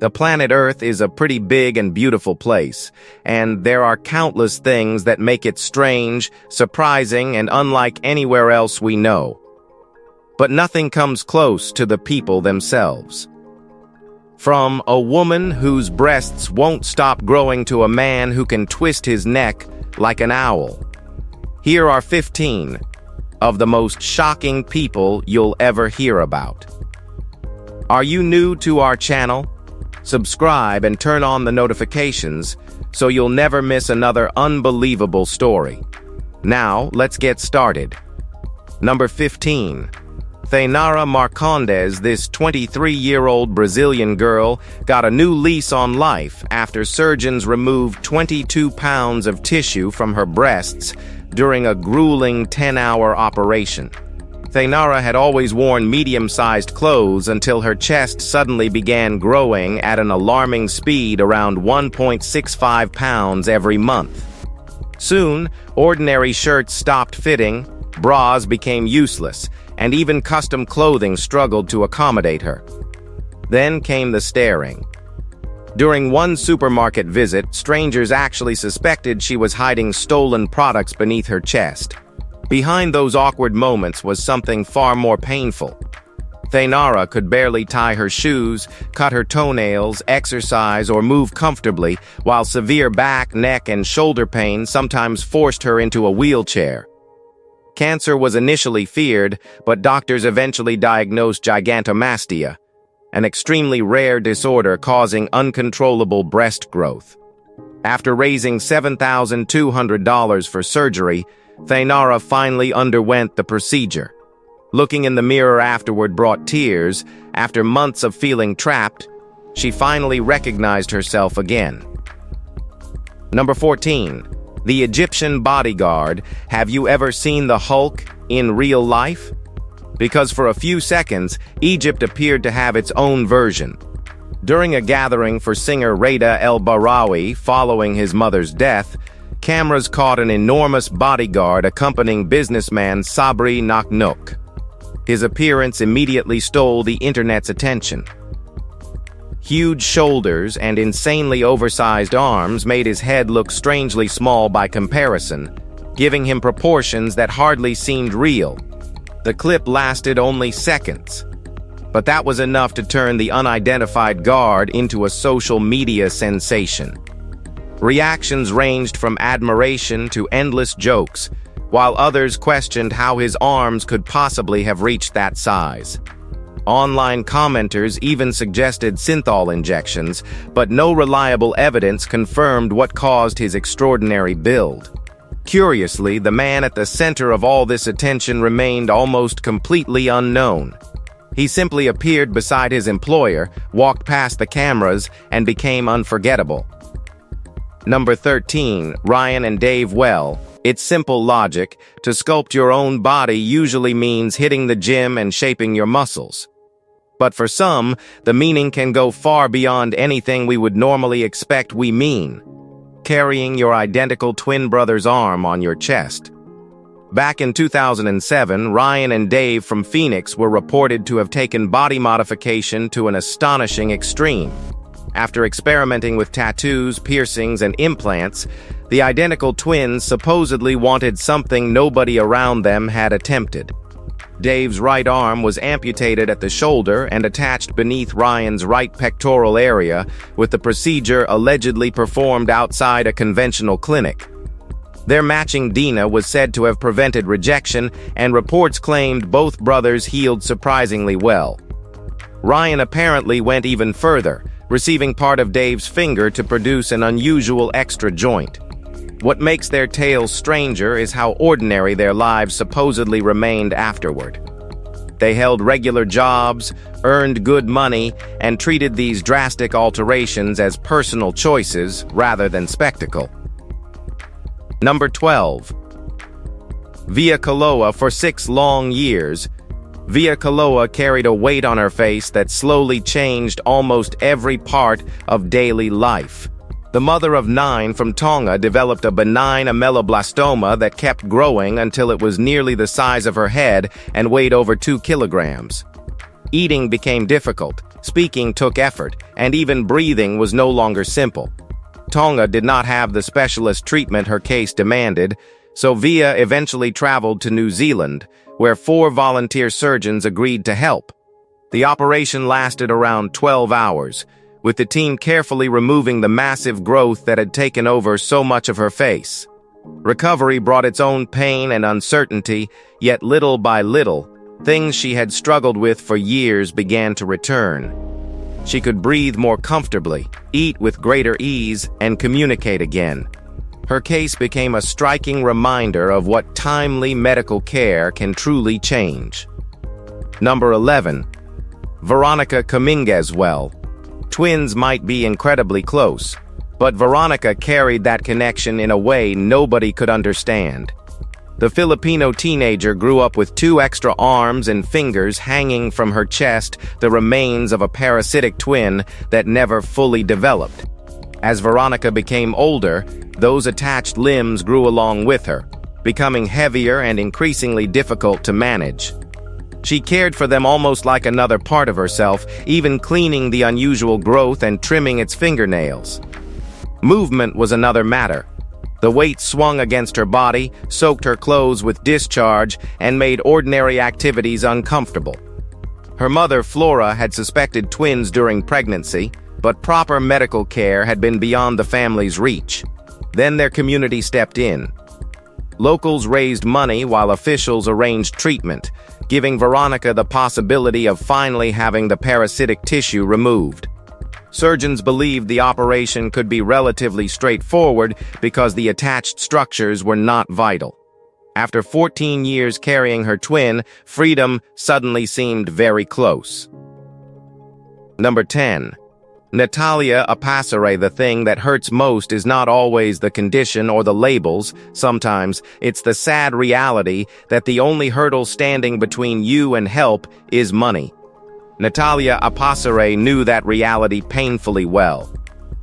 The planet Earth is a pretty big and beautiful place, and there are countless things that make it strange, surprising, and unlike anywhere else we know. But nothing comes close to the people themselves. From a woman whose breasts won't stop growing to a man who can twist his neck like an owl. Here are 15 of the most shocking people you'll ever hear about. Are you new to our channel? Subscribe and turn on the notifications so you'll never miss another unbelievable story. Now, let's get started. Number 15. Thainara Marcondes, this 23-year-old Brazilian girl, got a new lease on life after surgeons removed 22 pounds of tissue from her breasts during a grueling 10-hour operation. Thainara had always worn medium-sized clothes until her chest suddenly began growing at an alarming speed around 1.65 pounds every month. Soon, ordinary shirts stopped fitting, bras became useless, and even custom clothing struggled to accommodate her. Then came the staring. During one supermarket visit, strangers actually suspected she was hiding stolen products beneath her chest. Behind those awkward moments was something far more painful. Thainara could barely tie her shoes, cut her toenails, exercise, or move comfortably, while severe back, neck, and shoulder pain sometimes forced her into a wheelchair. Cancer was initially feared, but doctors eventually diagnosed gigantomastia, an extremely rare disorder causing uncontrollable breast growth. After raising $7,200 for surgery, Thainara finally underwent the procedure. Looking in the mirror afterward brought tears. After months of feeling trapped, she finally recognized herself again. Number 14. The Egyptian bodyguard. Have you ever seen the Hulk in real life? Because for a few seconds, Egypt appeared to have its own version. During a gathering for singer Reda El Barawi following his mother's death, cameras caught an enormous bodyguard accompanying businessman Sabri Naknouk. His appearance immediately stole the internet's attention. Huge shoulders and insanely oversized arms made his head look strangely small by comparison, giving him proportions that hardly seemed real. The clip lasted only seconds, but that was enough to turn the unidentified guard into a social media sensation. Reactions ranged from admiration to endless jokes, while others questioned how his arms could possibly have reached that size. Online commenters even suggested synthol injections, but no reliable evidence confirmed what caused his extraordinary build. Curiously, the man at the center of all this attention remained almost completely unknown. He simply appeared beside his employer, walked past the cameras, and became unforgettable. Number 13. Ryan and Dave Well. It's simple logic. To sculpt your own body usually means hitting the gym and shaping your muscles. But for some, the meaning can go far beyond anything we would normally expect we mean. Carrying your identical twin brother's arm on your chest. Back in 2007, Ryan and Dave from Phoenix were reported to have taken body modification to an astonishing extreme. After experimenting with tattoos, piercings, and implants, the identical twins supposedly wanted something nobody around them had attempted. Dave's right arm was amputated at the shoulder and attached beneath Ryan's right pectoral area, with the procedure allegedly performed outside a conventional clinic. Their matching DNA was said to have prevented rejection, and reports claimed both brothers healed surprisingly well. Ryan apparently went even further, receiving part of Dave's finger to produce an unusual extra joint. What makes their tales stranger is how ordinary their lives supposedly remained afterward. They held regular jobs, earned good money, and treated these drastic alterations as personal choices rather than spectacle. Number 12. Via Kaloa. For 6 long years, Via Kaloa carried a weight on her face that slowly changed almost every part of daily life. The mother of 9 from Tonga developed a benign ameloblastoma that kept growing until it was nearly the size of her head and weighed over 2 kilograms. Eating became difficult, Speaking took effort, and even breathing was no longer simple. Tonga did not have the specialist treatment her case demanded, so Via eventually traveled to New Zealand, where 4 volunteer surgeons agreed to help. The operation lasted around 12 hours, with the team carefully removing the massive growth that had taken over so much of her face. Recovery brought its own pain and uncertainty, yet little by little, things she had struggled with for years began to return. She could breathe more comfortably, eat with greater ease, and communicate again. Her case became a striking reminder of what timely medical care can truly change. Number 11. Veronica Kaminges-Well. Twins might be incredibly close, but Veronica carried that connection in a way nobody could understand. The Filipino teenager grew up with 2 extra arms and fingers hanging from her chest, the remains of a parasitic twin that never fully developed. As Veronica became older, those attached limbs grew along with her, becoming heavier and increasingly difficult to manage. She cared for them almost like another part of herself, even cleaning the unusual growth and trimming its fingernails. Movement was another matter. The weight swung against her body, soaked her clothes with discharge, and made ordinary activities uncomfortable. Her mother, Flora, had suspected twins during pregnancy, but proper medical care had been beyond the family's reach. Then their community stepped in. Locals raised money while officials arranged treatment, giving Veronica the possibility of finally having the parasitic tissue removed. Surgeons believed the operation could be relatively straightforward because the attached structures were not vital. After 14 years carrying her twin, freedom suddenly seemed very close. Number 10. Natalia Apasare. The thing that hurts most is not always the condition or the labels. Sometimes it's the sad reality that the only hurdle standing between you and help is money. Natalia Apasare knew that reality painfully well.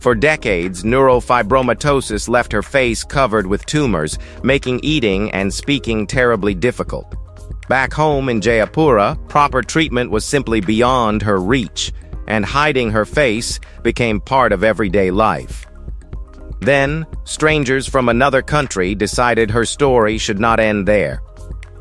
For decades, neurofibromatosis left her face covered with tumors, making eating and speaking terribly difficult. Back home in Jayapura, proper treatment was simply beyond her reach, and hiding her face became part of everyday life. Then, strangers from another country decided her story should not end there.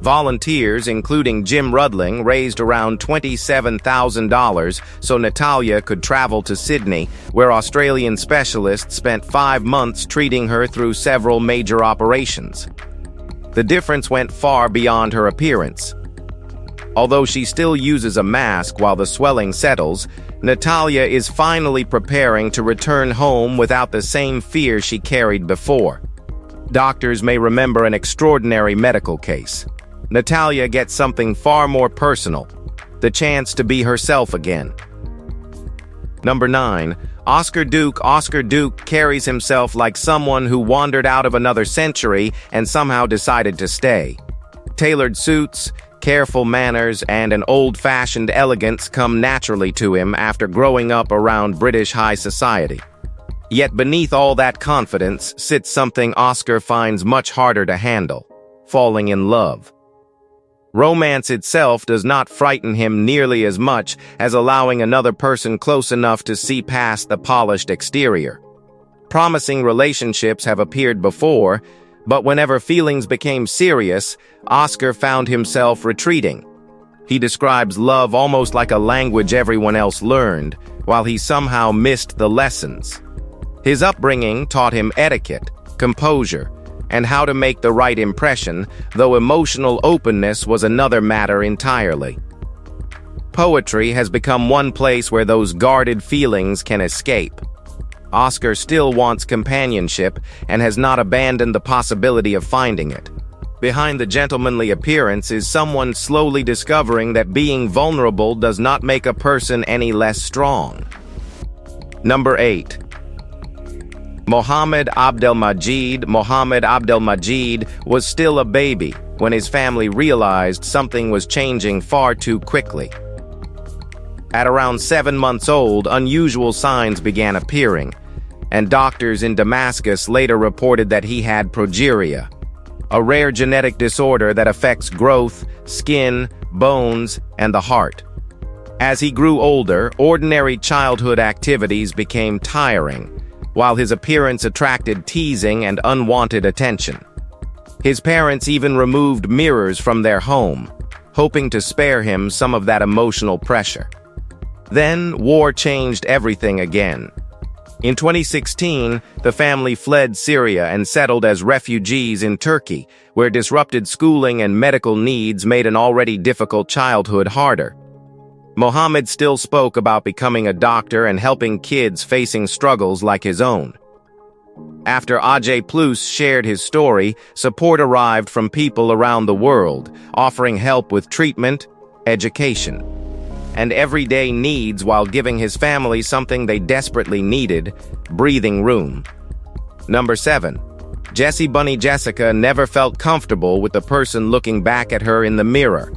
Volunteers, including Jim Rudling, raised around $27,000 so Natalia could travel to Sydney, where Australian specialists spent 5 months treating her through several major operations. The difference went far beyond her appearance. Although she still uses a mask while the swelling settles, Natalia is finally preparing to return home without the same fear she carried before. Doctors may remember an extraordinary medical case. Natalia gets something far more personal, the chance to be herself again. Number 9. Oscar Duke. Oscar Duke carries himself like someone who wandered out of another century and somehow decided to stay. Tailored suits, careful manners, and an old-fashioned elegance come naturally to him after growing up around British high society. Yet beneath all that confidence sits something Oscar finds much harder to handle: falling in love. Romance itself does not frighten him nearly as much as allowing another person close enough to see past the polished exterior. Promising relationships have appeared before, but whenever feelings became serious, Oscar found himself retreating. He describes love almost like a language everyone else learned, while he somehow missed the lessons. His upbringing taught him etiquette, composure, and how to make the right impression, though emotional openness was another matter entirely. Poetry has become one place where those guarded feelings can escape. Oscar still wants companionship and has not abandoned the possibility of finding it. Behind the gentlemanly appearance is someone slowly discovering that being vulnerable does not make a person any less strong. Number 8. Mohammed Abdelmajid. Mohammed Abdelmajid was still a baby when his family realized something was changing far too quickly. At around 7 months old, unusual signs began appearing, and doctors in Damascus later reported that he had progeria, a rare genetic disorder that affects growth, skin, bones, and the heart. As he grew older, ordinary childhood activities became tiring, while his appearance attracted teasing and unwanted attention. His parents even removed mirrors from their home, hoping to spare him some of that emotional pressure. Then, war changed everything again. In 2016, the family fled Syria and settled as refugees in Turkey, where disrupted schooling and medical needs made an already difficult childhood harder. Mohammed still spoke about becoming a doctor and helping kids facing struggles like his own. After Ajay Plus shared his story, support arrived from people around the world, offering help with treatment, education, and everyday needs while giving his family something they desperately needed: breathing room. Number 7. Jessie Bunny Jessica never felt comfortable with the person looking back at her in the mirror.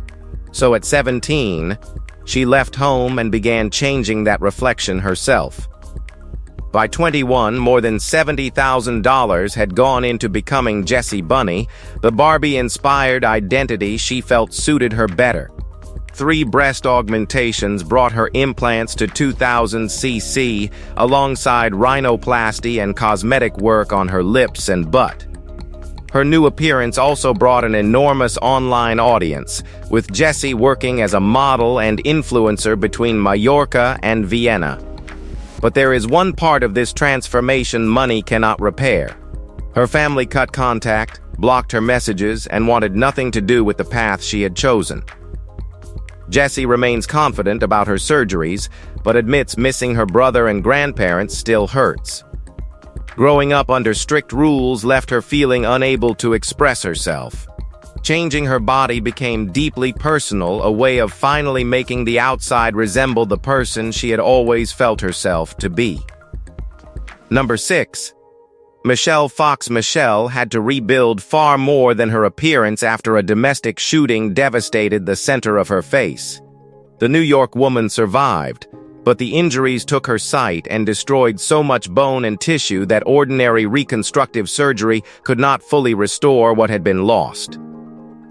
So at 17, she left home and began changing that reflection herself. By 21, more than $70,000 had gone into becoming Jessie Bunny, the Barbie-inspired identity she felt suited her better. 3 breast augmentations brought her implants to 2,000 cc, alongside rhinoplasty and cosmetic work on her lips and butt. Her new appearance also brought an enormous online audience, with Jessie working as a model and influencer between Mallorca and Vienna. But there is one part of this transformation money cannot repair. Her family cut contact, blocked her messages, and wanted nothing to do with the path she had chosen. Jessie remains confident about her surgeries, but admits missing her brother and grandparents still hurts. Growing up under strict rules left her feeling unable to express herself. Changing her body became deeply personal, a way of finally making the outside resemble the person she had always felt herself to be. Number 6. Michelle Fox Michelle had to rebuild far more than her appearance after a domestic shooting devastated the center of her face. The New York woman survived, but the injuries took her sight and destroyed so much bone and tissue that ordinary reconstructive surgery could not fully restore what had been lost.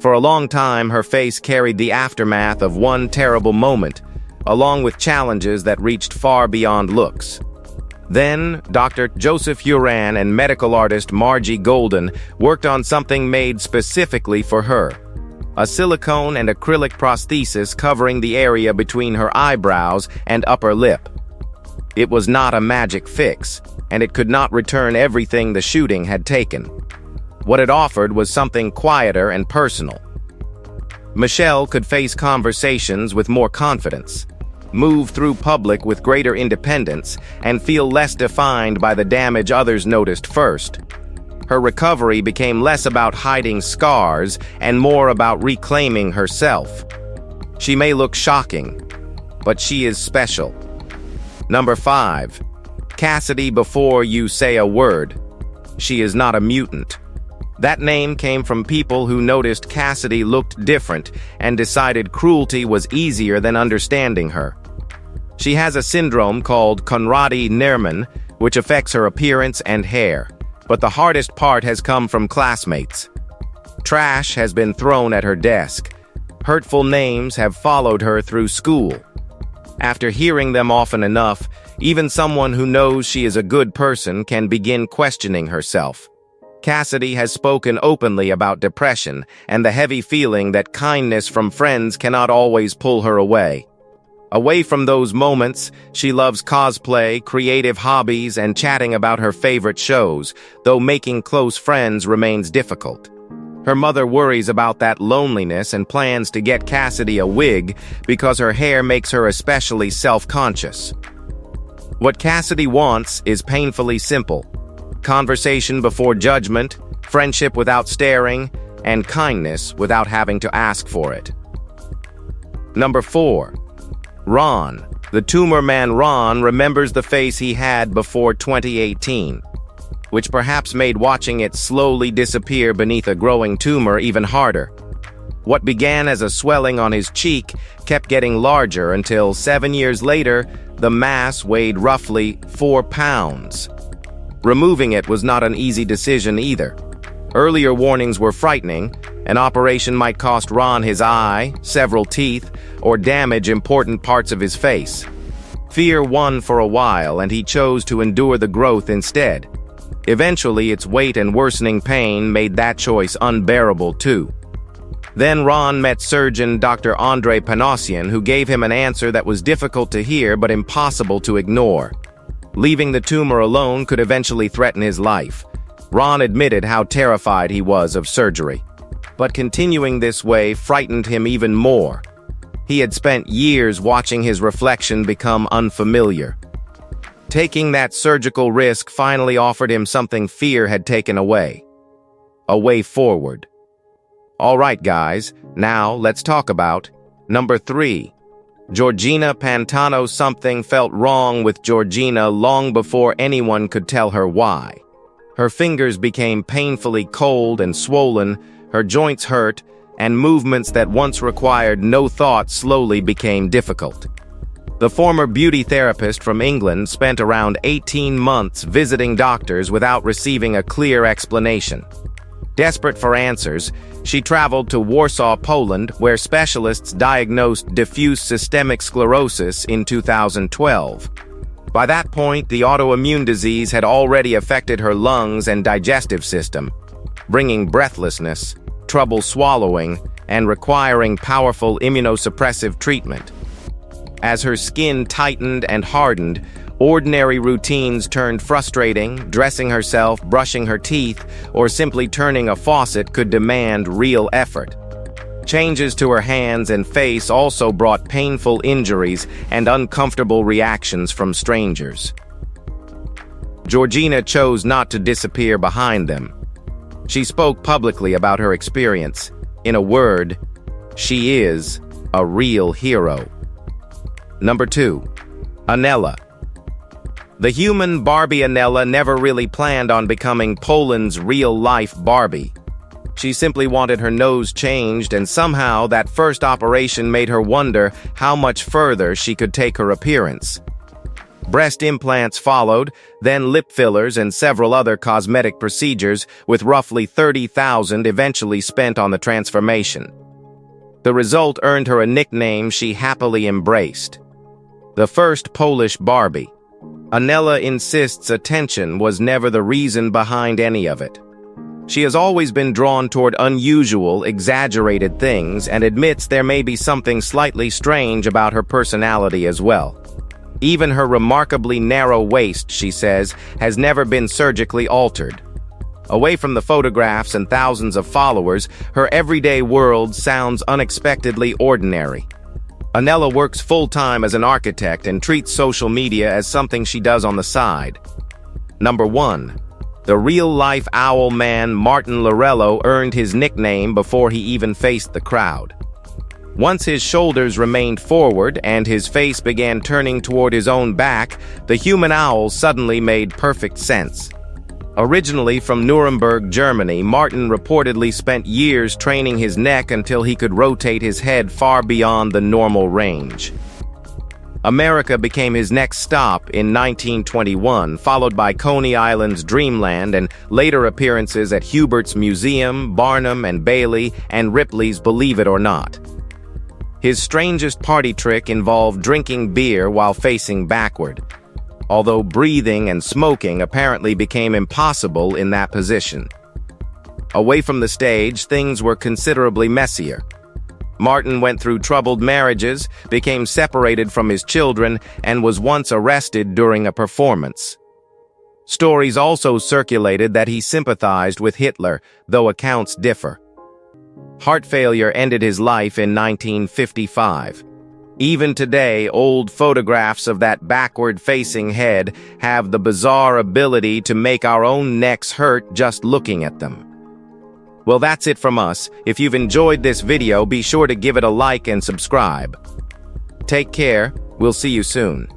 For a long time, her face carried the aftermath of one terrible moment, along with challenges that reached far beyond looks. Then, Dr. Joseph Huran and medical artist Margie Golden worked on something made specifically for her: a silicone and acrylic prosthesis covering the area between her eyebrows and upper lip. It was not a magic fix, and it could not return everything the shooting had taken. What it offered was something quieter and personal. Michelle could face conversations with more confidence, move through public with greater independence, and feel less defined by the damage others noticed first. Her recovery became less about hiding scars and more about reclaiming herself. She may look shocking, but she is special. Number 5. Cassidy Before You Say a Word. She is not a mutant. That name came from people who noticed Cassidy looked different and decided cruelty was easier than understanding her. She has a syndrome called Conradi-Nerman, which affects her appearance and hair, but the hardest part has come from classmates. Trash has been thrown at her desk. Hurtful names have followed her through school. After hearing them often enough, even someone who knows she is a good person can begin questioning herself. Cassidy has spoken openly about depression and the heavy feeling that kindness from friends cannot always pull her away. Away from those moments, she loves cosplay, creative hobbies, and chatting about her favorite shows, though making close friends remains difficult. Her mother worries about that loneliness and plans to get Cassidy a wig because her hair makes her especially self-conscious. What Cassidy wants is painfully simple: conversation before judgment, friendship without staring, and kindness without having to ask for it. Number 4. Ron. The tumor man Ron remembers the face he had before 2018, which perhaps made watching it slowly disappear beneath a growing tumor even harder. What began as a swelling on his cheek kept getting larger until 7 years later, the mass weighed roughly 4 pounds. Removing it was not an easy decision either. Earlier warnings were frightening, An operation might cost Ron his eye, several teeth, or damage important parts of his face. Fear won for a while, and he chose to endure the growth instead. Eventually, its weight and worsening pain made that choice unbearable too. Then Ron met surgeon Dr. Andrei Panossian, who gave him an answer that was difficult to hear but impossible to ignore. Leaving the tumor alone could eventually threaten his life. Ron admitted how terrified he was of surgery. But continuing this way frightened him even more. He had spent years watching his reflection become unfamiliar. Taking that surgical risk finally offered him something fear had taken away. A way forward. All right, guys, now let's talk about number 3. Georgina Pantano. Something felt wrong with Georgina long before anyone could tell her why. Her fingers became painfully cold and swollen, her joints hurt, and movements that once required no thought slowly became difficult. The former beauty therapist from England spent around 18 months visiting doctors without receiving a clear explanation. Desperate for answers, she traveled to Warsaw, Poland, where specialists diagnosed diffuse systemic sclerosis in 2012. By that point, the autoimmune disease had already affected her lungs and digestive system, bringing breathlessness, trouble swallowing, and requiring powerful immunosuppressive treatment. As her skin tightened and hardened, ordinary routines turned frustrating. Dressing herself, brushing her teeth, or simply turning a faucet could demand real effort. Changes to her hands and face also brought painful injuries and uncomfortable reactions from strangers. Georgina chose not to disappear behind them. She spoke publicly about her experience. In a word, she is a real hero. Number 2. Anela. The human Barbie Anela never really planned on becoming Poland's real-life Barbie. She simply wanted her nose changed, and somehow that first operation made her wonder how much further she could take her appearance. Breast implants followed, then lip fillers and several other cosmetic procedures, with roughly $30,000 eventually spent on the transformation. The result earned her a nickname she happily embraced: the first Polish Barbie. Anela insists attention was never the reason behind any of it. She has always been drawn toward unusual, exaggerated things, and admits there may be something slightly strange about her personality as well. Even her remarkably narrow waist, she says, has never been surgically altered. Away from the photographs and thousands of followers, her everyday world sounds unexpectedly ordinary. Anela works full-time as an architect and treats social media as something she does on the side. Number 1. The real-life owl man Martin Lorello earned his nickname before he even faced the crowd. Once his shoulders remained forward and his face began turning toward his own back, the human owl suddenly made perfect sense. Originally from Nuremberg, Germany, Martin reportedly spent years training his neck until he could rotate his head far beyond the normal range. America became his next stop in 1921, followed by Coney Island's Dreamland and later appearances at Hubert's Museum, Barnum and Bailey, and Ripley's Believe It or Not. His strangest party trick involved drinking beer while facing backward, although breathing and smoking apparently became impossible in that position. Away from the stage, things were considerably messier. Martin went through troubled marriages, became separated from his children, and was once arrested during a performance. Stories also circulated that he sympathized with Hitler, though accounts differ. Heart failure ended his life in 1955. Even today, old photographs of that backward-facing head have the bizarre ability to make our own necks hurt just looking at them. Well, that's it from us. If you've enjoyed this video, be sure to give it a like and subscribe. Take care. We'll see you soon.